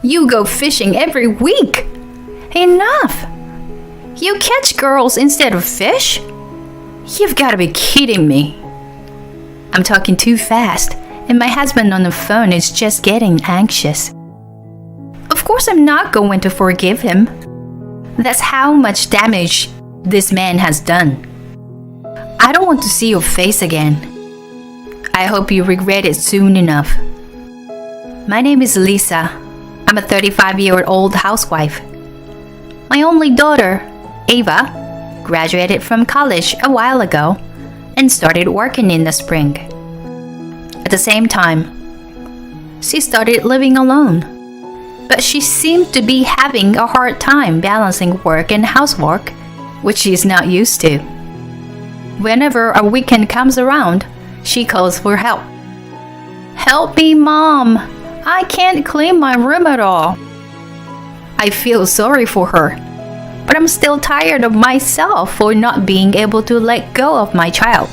You go fishing every week. Enough! You catch girls instead of fish? You've got to be kidding me. I'm talking too fast, and my husband on the phone is just getting anxious. Of course, I'm not going to forgive him. That's how much damage this man has done. I don't want to see your face again. I hope you regret it soon enough. My name is Lisa. I'm a 35-year-old housewife. My only daughter, Ava, graduated from college a while ago and started working in the spring. At the same time, she started living alone, but she seemed to be having a hard time balancing work and housework, which she's not used to. Whenever a weekend comes around, she calls for help. Help me, Mom! I can't clean my room at all. I feel sorry for her, but I'm still tired of myself for not being able to let go of my child.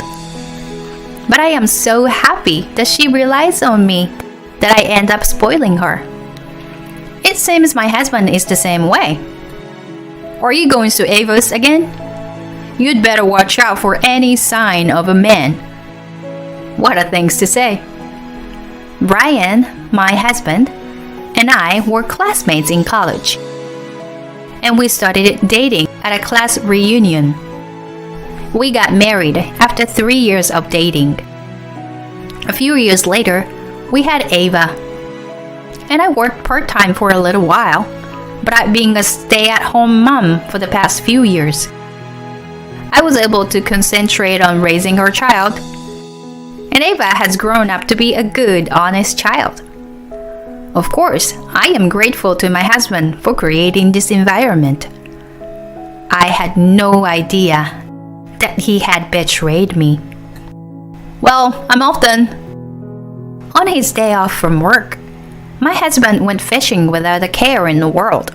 But I am so happy that she relies on me that I end up spoiling her. It seems my husband is the same way. Are you going to Ava's again? You'd better watch out for any sign of a man. What are things to say? Brian, my husband, and I were classmates in college. And we started dating at a class reunion. We got married after 3 years of dating. A few years later, we had Ava. And I worked part-time for a little while, but I've been a stay-at-home mom for the past few years. I was able to concentrate on raising her child, and Ava has grown up to be a good, honest child. Of course, I am grateful to my husband for creating this environment. I had no idea that he had betrayed me. Well, I'm off then. On his day off from work, my husband went fishing without a care in the world.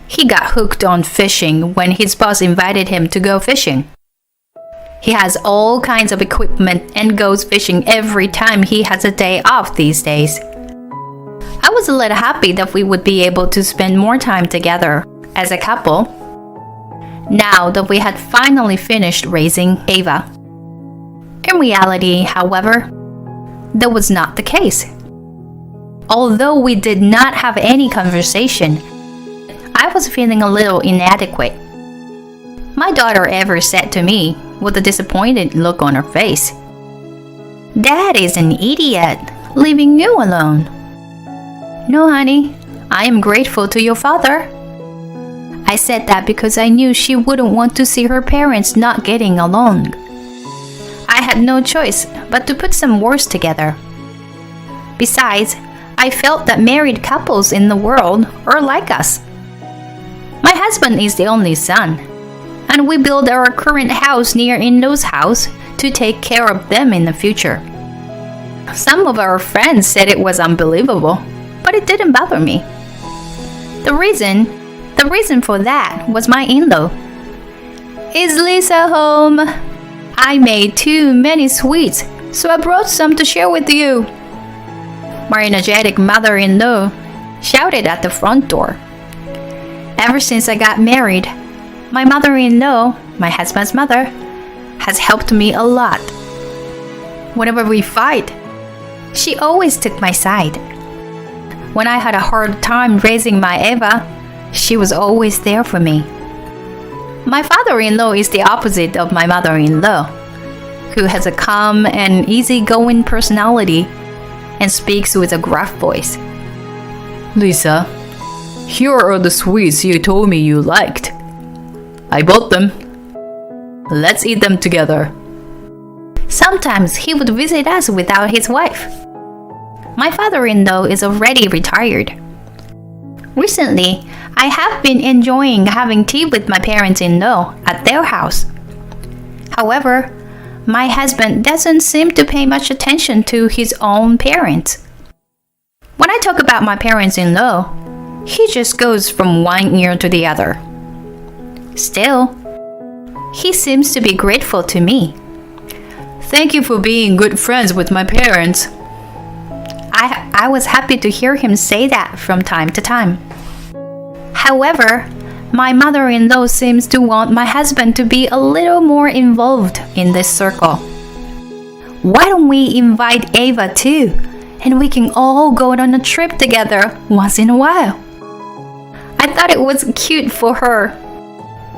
He got hooked on fishing when his boss invited him to go fishing. He has all kinds of equipment and goes fishing every time he has a day off these days. I was a little happy that we would be able to spend more time together as a couple, now that we had finally finished raising Ava. In reality, however, that was not the case. Although we did not have any conversation, I was feeling a little inadequate. My daughter ever said to me with a disappointed look on her face, "Dad is an idiot, leaving you alone." "No, honey, I am grateful to your father." I said that because I knew she wouldn't want to see her parents not getting along. I had no choice but to put some words together. Besides, I felt that married couples in the world are like us. My husband is the only son, and we built our current house near in-laws' house to take care of them in the future. Some of our friends said it was unbelievable, but it didn't bother me. The reason for that was my in-law. "Is Lisa home? I made too many sweets, so I brought some to share with you." My energetic mother-in-law shouted at the front door. Ever since I got married, my mother-in-law, my husband's mother, has helped me a lot. Whenever we fight, she always took my side. When I had a hard time raising my Ava, she was always there for me. My father-in-law is the opposite of my mother-in-law, who has a calm and easygoing personality and speaks with a gruff voice. "Lisa, here are the sweets you told me you liked. I bought them. Let's eat them together." Sometimes he would visit us without his wife. My father-in-law is already retired. Recently, I have been enjoying having tea with my parents-in-law at their house. However, my husband doesn't seem to pay much attention to his own parents. When I talk about my parents-in-law, he just goes from one ear to the other. Still, he seems to be grateful to me. "Thank you for being good friends with my parents." I was happy to hear him say that from time to time. However, my mother-in-law seems to want my husband to be a little more involved in this circle. Why don't we invite Ava too, and we can all go on a trip together once in a while? I thought it was cute for her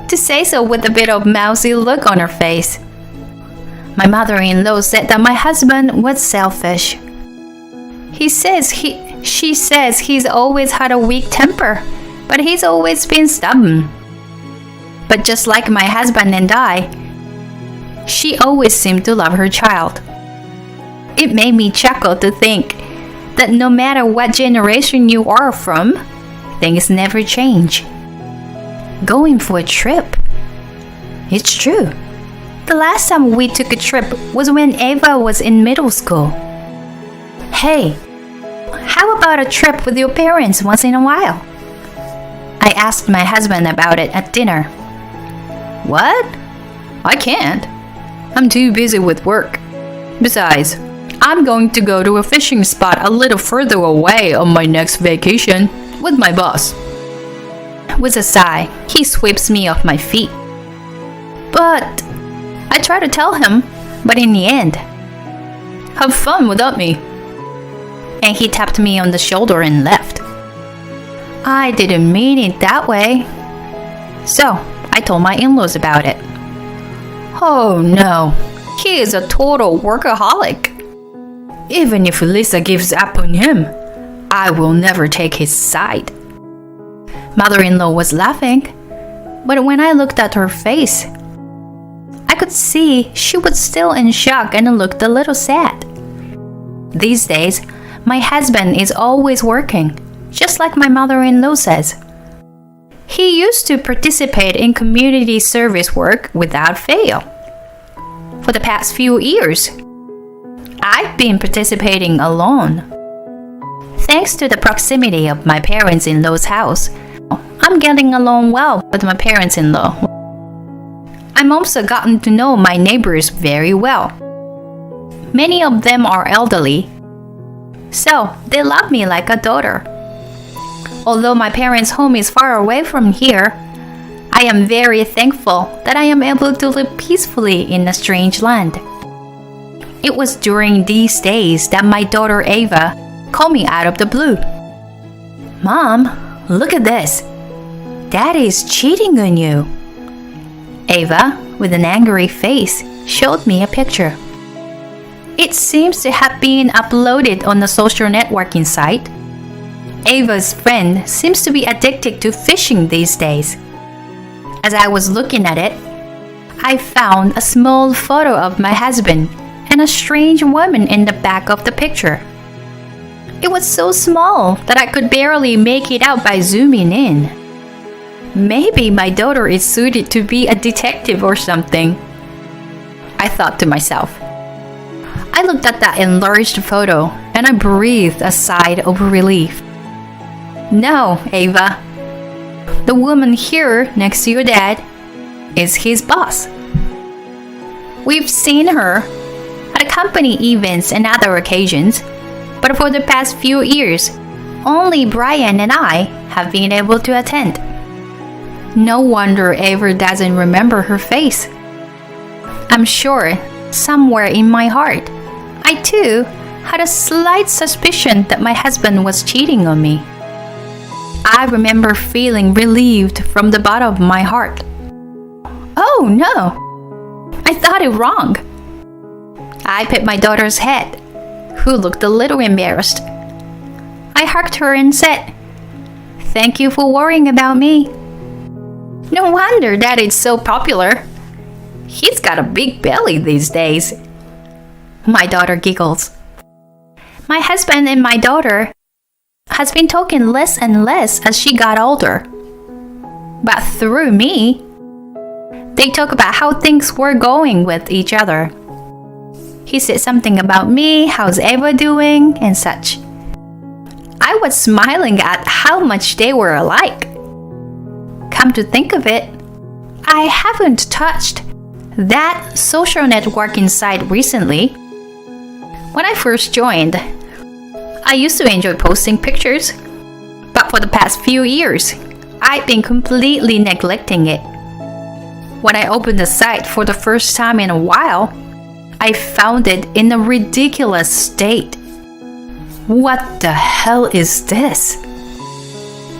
to say so with a bit of mousy look on her face. My mother-in-law said that my husband was selfish. She says he's always had a weak temper, but he's always been stubborn. But just like my husband and I, she always seemed to love her child. It made me chuckle to think that no matter what generation you are from, things never change. Going for a trip. It's true. The last time we took a trip was when Ava was in middle school. Hey, how about a trip with your parents once in a while? I asked my husband about it at dinner. What? I can't. I'm too busy with work. Besides, I'm going to go to a fishing spot a little further away on my next vacation with my boss. With a sigh, he sweeps me off my feet. But I try to tell him, but in the end, have fun without me. And he tapped me on the shoulder and left. I didn't mean it that way. So I told my in-laws about it. Oh no, he is a total workaholic. Even if Lisa gives up on him, I will never take his side. Mother-in-law was laughing, but when I looked at her face, I could see she was still in shock and looked a little sad. These days, my husband is always working, just like my mother-in-law says. He used to participate in community service work without fail. For the past few years, I've been participating alone. Thanks to the proximity of my parents-in-law's house, I'm getting along well with my parents-in-law. I'm also gotten to know my neighbors very well. Many of them are elderly, so they love me like a daughter. Although my parents' home is far away from here, I am very thankful that I am able to live peacefully in a strange land. It was during these days that my daughter Ava called me out of the blue. Mom, look at this. Daddy is cheating on you. Ava, with an angry face, showed me a picture. It seems to have been uploaded on a social networking site. Ava's friend seems to be addicted to fishing these days. As I was looking at it, I found a small photo of my husband and a strange woman in the back of the picture. It was so small that I could barely make it out by zooming in. Maybe my daughter is suited to be a detective or something, I thought to myself. I looked at that enlarged photo and I breathed a sigh of relief. No, Ava. The woman here next to your dad is his boss. We've seen her at company events and other occasions, but for the past few years, only Brian and I have been able to attend. No wonder Ava doesn't remember her face. I'm sure, somewhere in my heart, I too had a slight suspicion that my husband was cheating on me. I remember feeling relieved from the bottom of my heart. Oh no! I thought it wrong. I pet my daughter's head, who looked a little embarrassed. I hugged her and said, "Thank you for worrying about me." No wonder Dad is so popular. He's got a big belly these days. My daughter giggles. My husband and my daughter has been talking less and less as she got older. But through me, they talk about how things were going with each other. He said something about me, how's Ava doing, and such. I was smiling at how much they were alike. Come to think of it, I haven't touched that social networking site recently. When I first joined, I used to enjoy posting pictures, but for the past few years, I've been completely neglecting it. When I opened the site for the first time in a while, I found it in a ridiculous state. What the hell is this?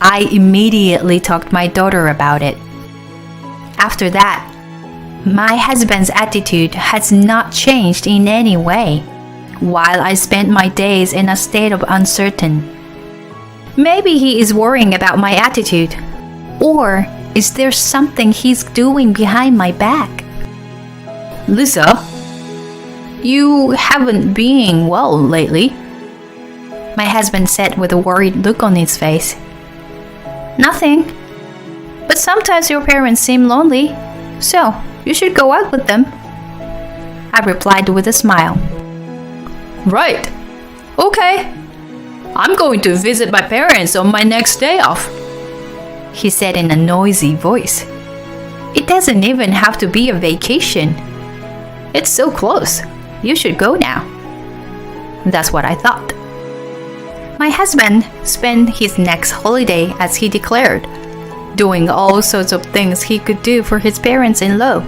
I immediately talked to my daughter about it. After that, my husband's attitude has not changed in any way, while I spent my days in a state of uncertainty. Maybe he is worrying about my attitude, or is there something he's doing behind my back? Lisa, you haven't been well lately, my husband said with a worried look on his face. Nothing. But sometimes your parents seem lonely, so you should go out with them, I replied with a smile. Right. Okay. I'm going to visit my parents on my next day off, he said in a noisy voice. It doesn't even have to be a vacation. It's so close. You should go now. That's what I thought. My husband spent his next holiday as he declared, doing all sorts of things he could do for his parents-in-law.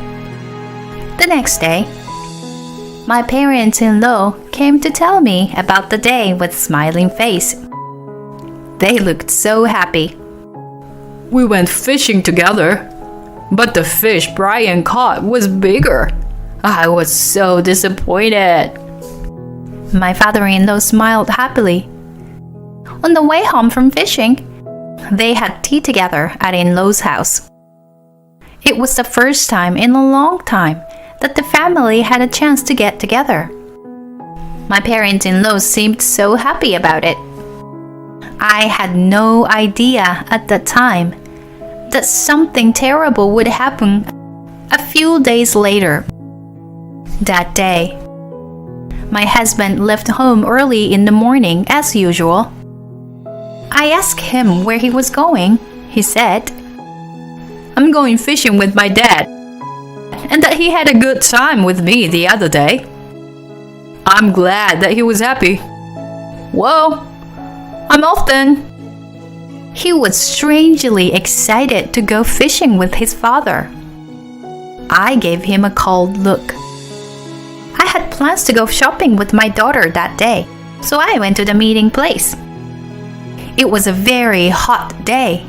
The next day, my parents-in-law came to tell me about the day with smiling face. They looked so happy. We went fishing together, but the fish Brian caught was bigger. I was so disappointed. My father-in-law smiled happily. On the way home from fishing, they had tea together at in-law's house. It was the first time in a long time that the family had a chance to get together. My parents-in-law seemed so happy about it. I had no idea at that time that something terrible would happen a few days later. That day, my husband left home early in the morning as usual. I asked him where he was going. He said, I'm going fishing with my dad, and that he had a good time with me the other day. I'm glad that he was happy. Well, I'm off then. He was strangely excited to go fishing with his father. I gave him a cold look. I had plans to go shopping with my daughter that day, so I went to the meeting place. It was a very hot day,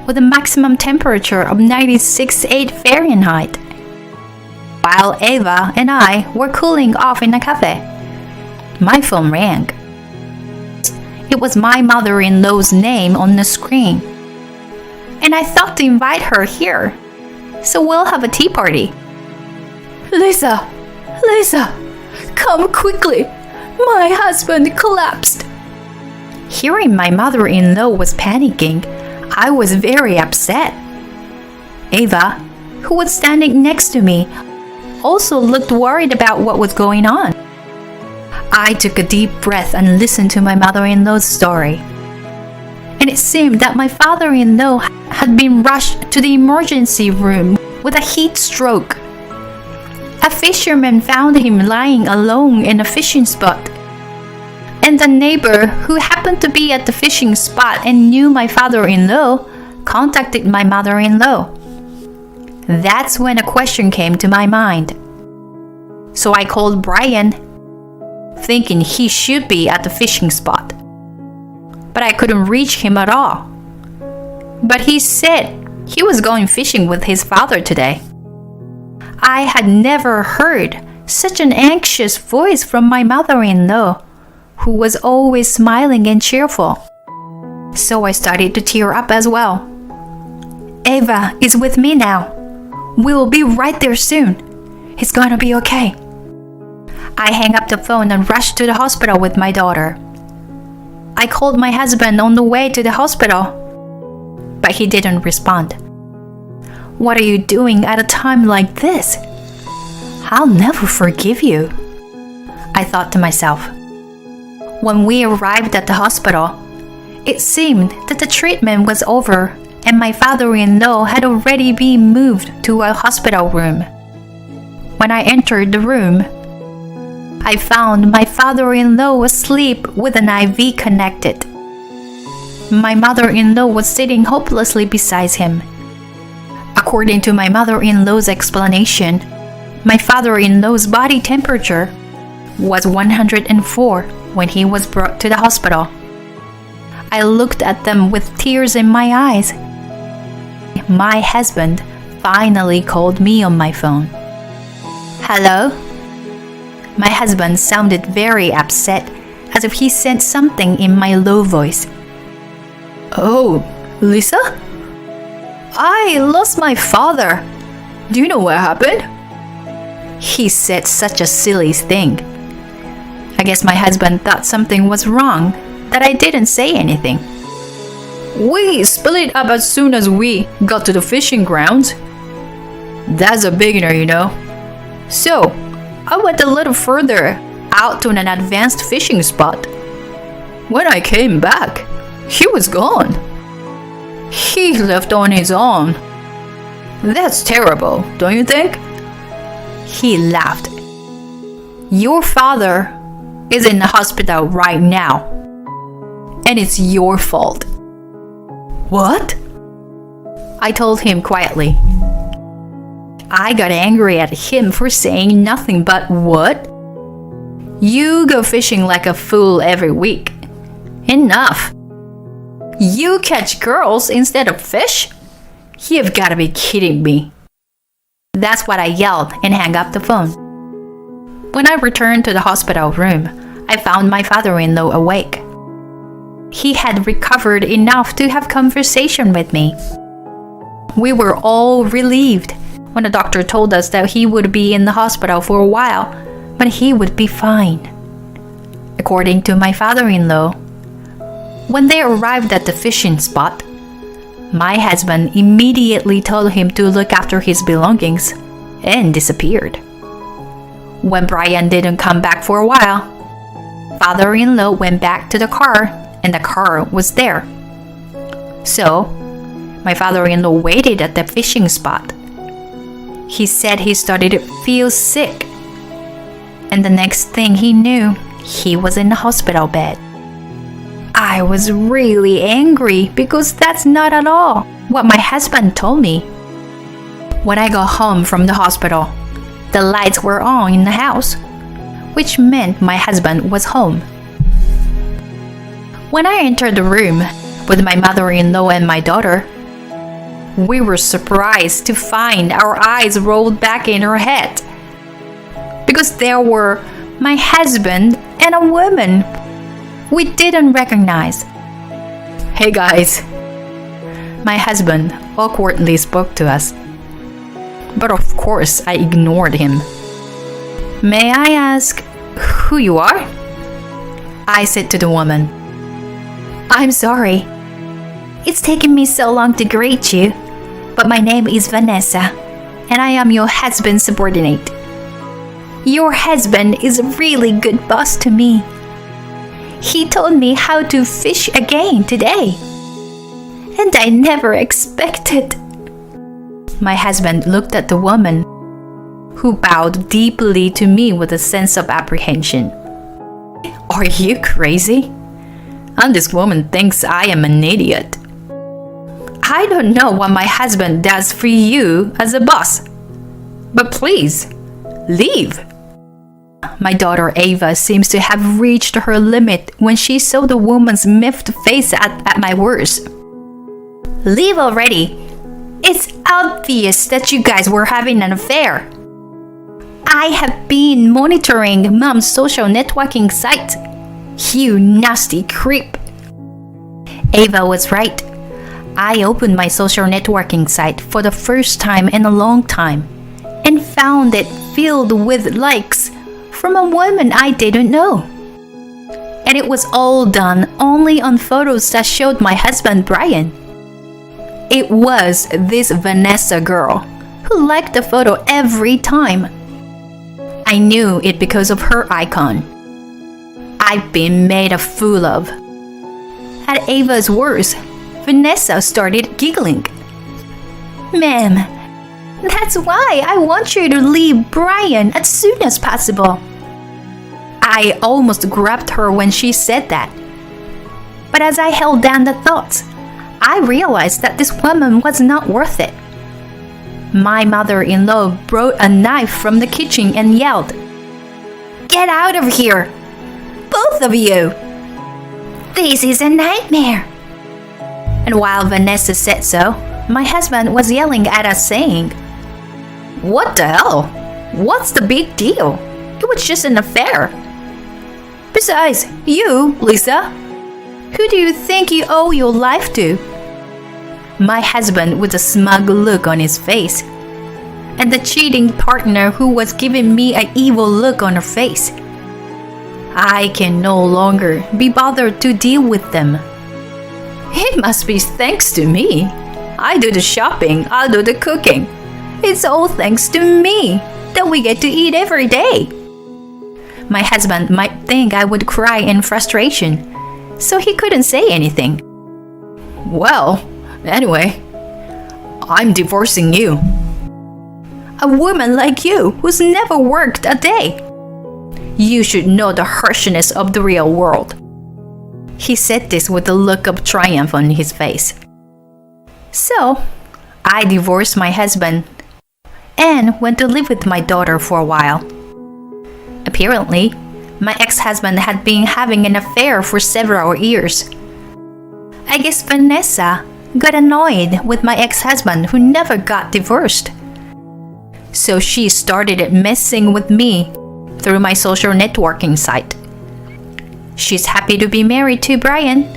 with a maximum temperature of 96.8 Fahrenheit. While Eva and I were cooling off in a cafe, my phone rang. It was my mother-in-law's name on the screen, and I thought to invite her here, so we'll have a tea party. Lisa, come quickly. My husband collapsed. Hearing my mother-in-law was panicking, I was very upset. Eva, who was standing next to me, also looked worried about what was going on. I took a deep breath and listened to my mother-in-law's story. And it seemed that my father-in-law had been rushed to the emergency room with a heat stroke. A fisherman found him lying alone in a fishing spot. And the neighbor who happened to be at the fishing spot and knew my father-in-law contacted my mother-in-law. That's when a question came to my mind. So I called Brian, thinking he should be at the fishing spot. But I couldn't reach him at all. But he said he was going fishing with his father today. I had never heard such an anxious voice from my mother-in-law, who was always smiling and cheerful. So I started to tear up as well. Eva is with me now. We will be right there soon. It's gonna be okay. I hung up the phone and rushed to the hospital with my daughter. I called my husband on the way to the hospital, but he didn't respond. What are you doing at a time like this? I'll never forgive you, I thought to myself. When we arrived at the hospital, it seemed that the treatment was over and my father-in-law had already been moved to a hospital room. When I entered the room, I found my father-in-law asleep with an IV connected. My mother-in-law was sitting hopelessly beside him. According to my mother-in-law's explanation, my father-in-law's body temperature was 104 when he was brought to the hospital. I looked at them with tears in my eyes. My husband finally called me on my phone. Hello? My husband sounded very upset, as if he said something in my low voice. Oh, Lisa? I lost my father. Do you know what happened? He said such a silly thing. I guess my husband thought something was wrong, that I didn't say anything. We split up as soon as we got to the fishing grounds. That's a beginner, you know. So, I went a little further out to an advanced fishing spot. When I came back, he was gone. He left on his own. That's terrible, don't you think? He laughed. Your father is in the hospital right now, and it's your fault. What? I told him quietly. I got angry at him for saying nothing but what? You go fishing like a fool every week. Enough. You catch girls instead of fish? You've got to be kidding me. That's what I yelled and hung up the phone. When I returned to the hospital room, I found my father-in-law awake. He had recovered enough to have conversation with me. We were all relieved when the doctor told us that he would be in the hospital for a while, but he would be fine. According to my father-in-law, when they arrived at the fishing spot, my husband immediately told him to look after his belongings and disappeared. When Brian didn't come back for a while, father-in-law went back to the car and the car was there. So, my father-in-law waited at the fishing spot. He said he started to feel sick, and the next thing he knew, he was in the hospital bed. I was really angry because that's not at all what my husband told me. When I got home from the hospital, the lights were on in the house, which meant my husband was home. When I entered the room with my mother-in-law and my daughter, we were surprised to find our eyes rolled back in our head, because there were my husband and a woman we didn't recognize. Hey guys, my husband awkwardly spoke to us, but of course I ignored him. May I ask who you are? I said to the woman. I'm sorry. It's taken me so long to greet you, but my name is Vanessa, and I am your husband's subordinate. Your husband is a really good boss to me. He told me how to fish again today, and I never expected. My husband looked at the woman, who bowed deeply to me with a sense of apprehension. Are you crazy? And this woman thinks I am an idiot. I don't know what my husband does for you as a boss, but please, leave. My daughter Ava seems to have reached her limit when she saw the woman's miffed face at my words. Leave already. It's obvious that you guys were having an affair. I have been monitoring Mom's social networking site. You nasty creep. Ava was right. I opened my social networking site for the first time in a long time and found it filled with likes from a woman I didn't know. And it was all done only on photos that showed my husband Brian. It was this Vanessa girl who liked the photo every time. I knew it because of her icon. I've been made a fool of. At Ava's words, Vanessa started giggling. Ma'am, that's why I want you to leave Brian as soon as possible. I almost grabbed her when she said that. But as I held down the thoughts, I realized that this woman was not worth it. My mother-in-law brought a knife from the kitchen and yelled, "Get out of here! Both of you! This is a nightmare!" And while Vanessa said so, my husband was yelling at us saying, "What the hell? What's the big deal? It was just an affair. Besides, you, Lisa, who do you think you owe your life to?" My husband with a smug look on his face, and the cheating partner who was giving me an evil look on her face. I can no longer be bothered to deal with them. It must be thanks to me. I do the shopping, I do the cooking. It's all thanks to me that we get to eat every day. My husband might think I would cry in frustration, so he couldn't say anything. Well, anyway, I'm divorcing you. A woman like you who's never worked a day. You should know the harshness of the real world. He said this with a look of triumph on his face. So, I divorced my husband and went to live with my daughter for a while. Apparently, my ex-husband had been having an affair for several years. I guess Vanessa got annoyed with my ex-husband who never got divorced. So she started messing with me through my social networking site. She's happy to be married to Brian,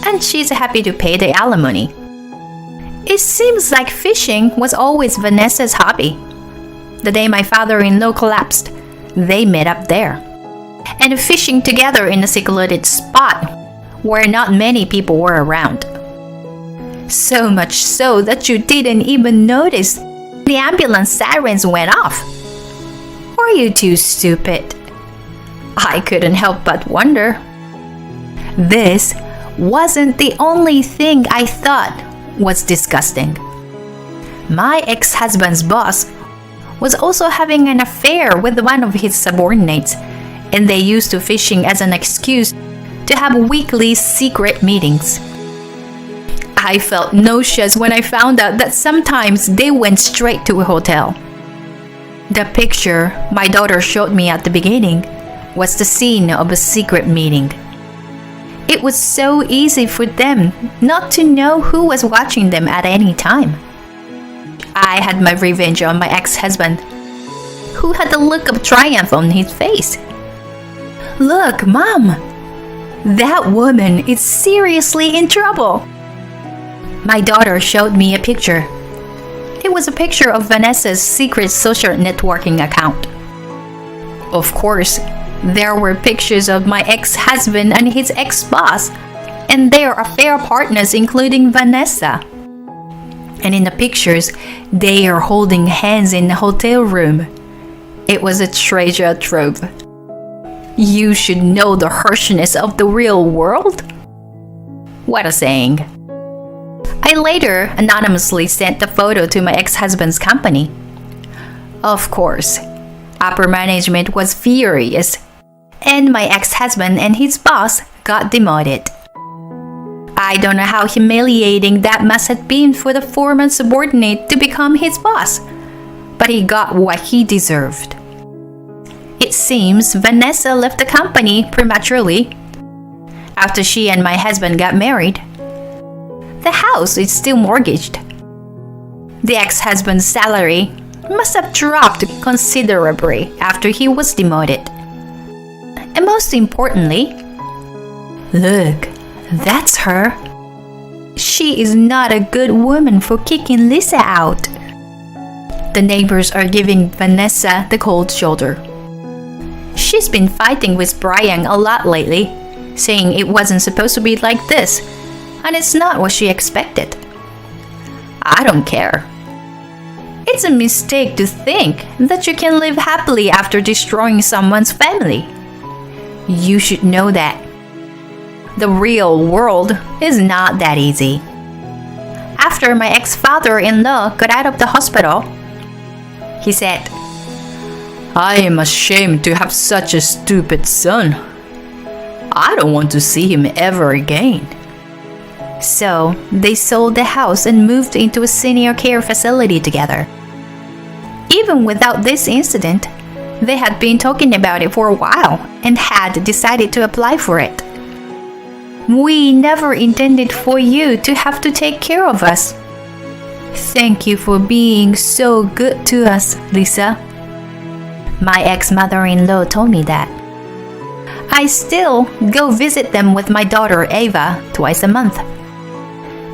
and she's happy to pay the alimony. It seems like fishing was always Vanessa's hobby. The day my father-in-law collapsed, they met up there, and fishing together in a secluded spot where not many people were around. So much so that you didn't even notice the ambulance sirens went off. Were you too stupid? I couldn't help but wonder. This wasn't the only thing I thought was disgusting. My ex-husband's boss was also having an affair with one of his subordinates, and they used to fishing as an excuse to have weekly secret meetings. I felt nauseous when I found out that sometimes they went straight to a hotel. The picture my daughter showed me at the beginning was the scene of a secret meeting. It was so easy for them not to know who was watching them at any time. I had my revenge on my ex-husband, who had the look of triumph on his face. "Look, Mom, that woman is seriously in trouble." My daughter showed me a picture. It was a picture of Vanessa's secret social networking account. Of course, there were pictures of my ex-husband and his ex-boss and their affair partners, including Vanessa. And in the pictures, they are holding hands in the hotel room. It was a treasure trove. You should know the harshness of the real world. What a saying. I later anonymously sent the photo to my ex-husband's company. Of course, upper management was furious, and my ex-husband and his boss got demoted. I don't know how humiliating that must have been for the former subordinate to become his boss, but he got what he deserved. It seems Vanessa left the company prematurely after she and my husband got married. The house is still mortgaged. The ex-husband's salary must have dropped considerably after he was demoted. And most importantly, look, that's her. She is not a good woman for kicking Lisa out. The neighbors are giving Vanessa the cold shoulder. She's been fighting with Brian a lot lately, saying it wasn't supposed to be like this, and it's not what she expected. I don't care. It's a mistake to think that you can live happily after destroying someone's family. You should know that. The real world is not that easy. After my ex-father-in-law got out of the hospital, he said, I am ashamed to have such a stupid son. I don't want to see him ever again. So, they sold the house and moved into a senior care facility together. Even without this incident, they had been talking about it for a while and had decided to apply for it. We never intended for you to have to take care of us. Thank you for being so good to us, Lisa. My ex-mother-in-law told me that. I still go visit them with my daughter Ava twice a month.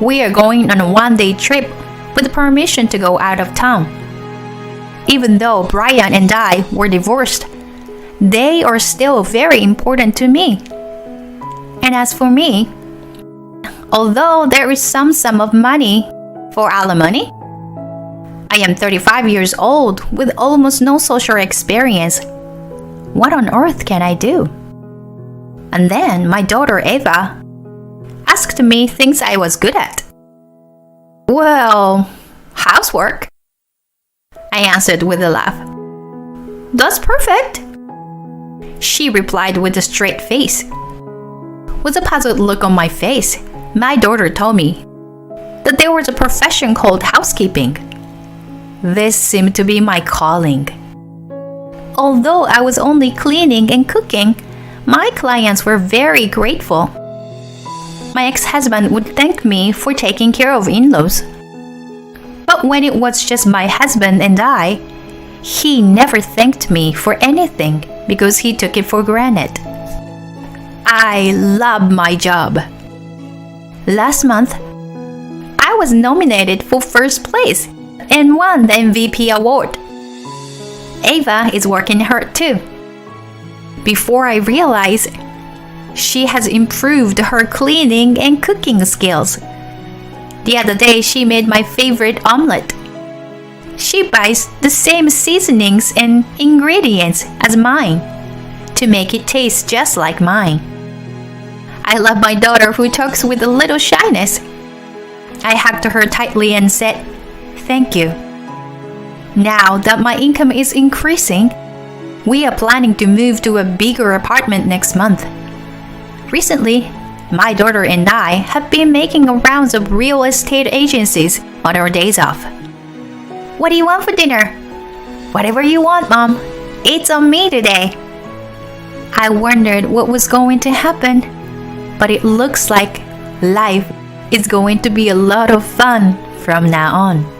We are going on a one-day trip with permission to go out of town. Even though Brian and I were divorced, they are still very important to me. And as for me, although there is some sum of money for alimony, I am 35 years old with almost no social experience. What on earth can I do? And then my daughter Ava asked me things I was good at. Well, housework, I answered with a laugh. That's perfect, she replied with a straight face. With a puzzled look on my face, my daughter told me that there was a profession called housekeeping. This seemed to be my calling. Although I was only cleaning and cooking, my clients were very grateful. My ex-husband would thank me for taking care of in-laws. But when it was just my husband and I, he never thanked me for anything because he took it for granted. I love my job. Last month, I was nominated for first place and won the MVP award. Ava is working hard too. Before I realize, she has improved her cleaning and cooking skills. The other day, she made my favorite omelet. She buys the same seasonings and ingredients as mine to make it taste just like mine. I love my daughter who talks with a little shyness. I hugged her tightly and said, "Thank you." Now that my income is increasing, we are planning to move to a bigger apartment next month. Recently, my daughter and I have been making rounds of real estate agencies on our days off. What do you want for dinner? Whatever you want, Mom. It's on me today. I wondered what was going to happen, but it looks like life is going to be a lot of fun from now on.